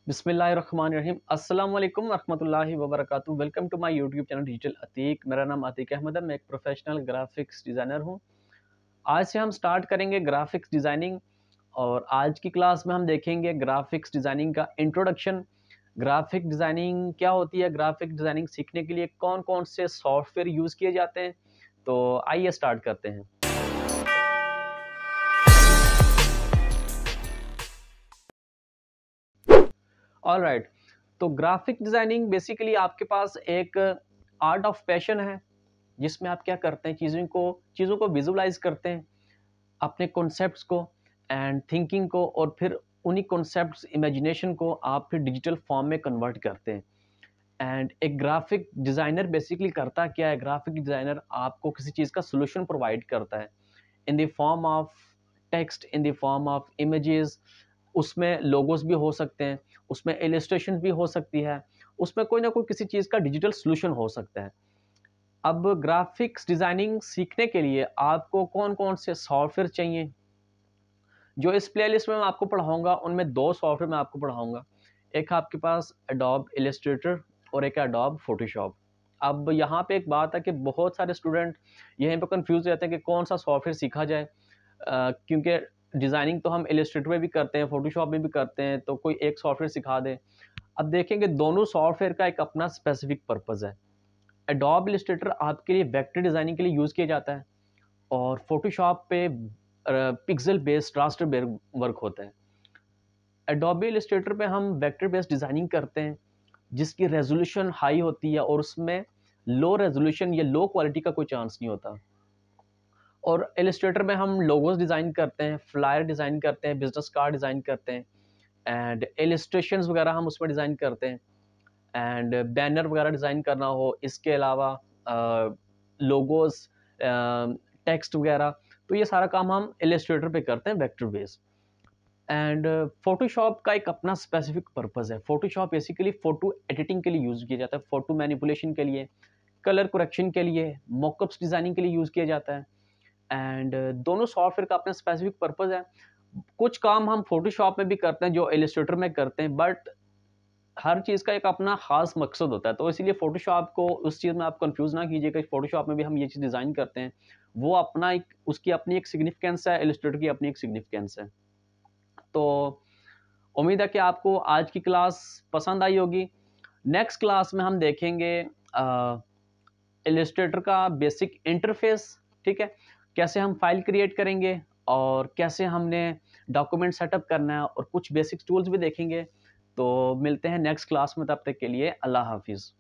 बिस्मिल्लाहिर्रहमानिर्रहीम अस्सलाम वालेकुम वरहमतुल्लाहि वबरकातुहू। Welcome to my YouTube channel digital Ateeq. मेरा नाम अतीक अहमद है। मैं एक प्रोफेशनल ग्राफिक्स डिज़ाइनर हूँ। आज से हम स्टार्ट करेंगे ग्राफिक्स डिज़ाइनिंग और आज की क्लास में हम देखेंगे ग्राफिक्स डिज़ाइनिंग का इंट्रोडक्शन। ग्राफिक डिज़ाइनिंग क्या होती है, ग्राफिक डिज़ाइनिंग सीखने के लिए कौन-कौन से सॉफ्टवेयर यूज़ किए जाते हैं। तो आइए स्टार्ट करते हैं। ऑलराइट, तो ग्राफिक डिज़ाइनिंग बेसिकली आपके पास एक आर्ट ऑफ पैशन है, जिसमें आप क्या करते हैं, चीज़ों को विजुअलाइज़ करते हैं, अपने कॉन्सेप्ट्स को एंड थिंकिंग को, और फिर उन्हीं कॉन्सेप्ट्स, इमेजिनेशन को आप फिर डिजिटल फॉर्म में कन्वर्ट करते हैं। एंड एक ग्राफिक डिज़ाइनर बेसिकली करता क्या है, ग्राफिक डिज़ाइनर आपको किसी चीज़ का सॉल्यूशन प्रोवाइड करता है in the form of text, in the form of images. उसमें लोगोस भी हो सकते हैं, उसमें इलस्ट्रेशन भी हो सकती है, उसमें कोई ना कोई किसी चीज़ का डिजिटल सॉल्यूशन हो सकता है। अब ग्राफिक्स डिज़ाइनिंग सीखने के लिए आपको कौन-कौन से सॉफ्टवेयर चाहिए, जो इस प्लेलिस्ट में मैं आपको पढ़ाऊँगा, उनमें 2 सॉफ्टवेयर मैं आपको पढ़ाऊँगा। एक आपके पास एडोब इलस्ट्रेटर और एक एडोब फोटोशॉप। अब यहाँ पे एक बात है कि बहुत सारे स्टूडेंट यहीं पे कन्फ्यूज़ रहते हैं कि कौन-सा सॉफ्टवेयर सीखा जाए। क्योंकि डिज़ाइनिंग तो हम इलस्ट्रेटर में भी करते हैं, फोटोशॉप में भी करते हैं, तो कोई एक सॉफ्टवेयर सिखा दें। अब देखेंगे दोनों सॉफ्टवेयर का एक अपना स्पेसिफिक पर्पज़ है। एडोब इलस्ट्रेटर आपके लिए वेक्टर डिज़ाइनिंग के लिए यूज़ किया जाता है और फोटोशॉप पे पिक्सेल बेस्ड रास्टर वर्क होता है। एडोबी इलस्ट्रेटर पे हम वेक्टर बेस्ड डिज़ाइनिंग करते हैं, जिसकी रेजोल्यूशन हाई होती है और उसमें लो रेजोल्यूशन या लो क्वालिटी का कोई चांस नहीं होता। और इलस्ट्रेटर में हम लोगोस डिज़ाइन करते हैं, फ्लायर डिज़ाइन करते हैं, बिजनेस कार्ड डिज़ाइन करते हैं एंड इलस्ट्रेशंस वगैरह हम उसमें डिज़ाइन करते हैं एंड बैनर वगैरह डिज़ाइन करना हो, इसके अलावा लोगोस, टेक्स्ट वगैरह, तो ये सारा काम हम इलस्ट्रेटर पे करते हैं वेक्टर बेस्ड। एंड फोटोशॉप का एक अपना स्पेसिफिक पर्पज़ है। फोटोशॉप बेसिकली फ़ोटो एडिटिंग के लिए यूज़ किया जाता है, फ़ोटो मैनिपुलेशन के लिए, कलर करेक्शन के लिए, मॉकअप्स डिज़ाइनिंग के लिए यूज़ किया जाता है। एंड दोनों सॉफ्टवेयर का अपना स्पेसिफिक पर्पज़ है। कुछ काम हम फ़ोटोशॉप में भी करते हैं जो इलस्ट्रेटर में करते हैं, बट हर चीज़ का एक अपना ख़ास मकसद होता है। तो इसीलिए फ़ोटोशॉप को उस चीज़ में आप कन्फ्यूज़ ना कीजिएगा कि फ़ोटोशॉप में भी हम ये चीज़ डिज़ाइन करते हैं। वो अपना एक, उसकी अपनी एक सिग्निफ़िकेंस है, इलस्ट्रेटर की अपनी एक सिग्निफ़िकेंस है। तो उम्मीद है कि आपको आज की क्लास पसंद आई होगी। नेक्स्ट क्लास में हम देखेंगे इलस्ट्रेटर का बेसिक इंटरफेस, ठीक है? कैसे हम फाइल क्रिएट करेंगे और कैसे हमने डॉक्यूमेंट सेटअप करना है, और कुछ बेसिक टूल्स भी देखेंगे। तो मिलते हैं नेक्स्ट क्लास में, तब तक के लिए अल्लाह हाफ़िज़।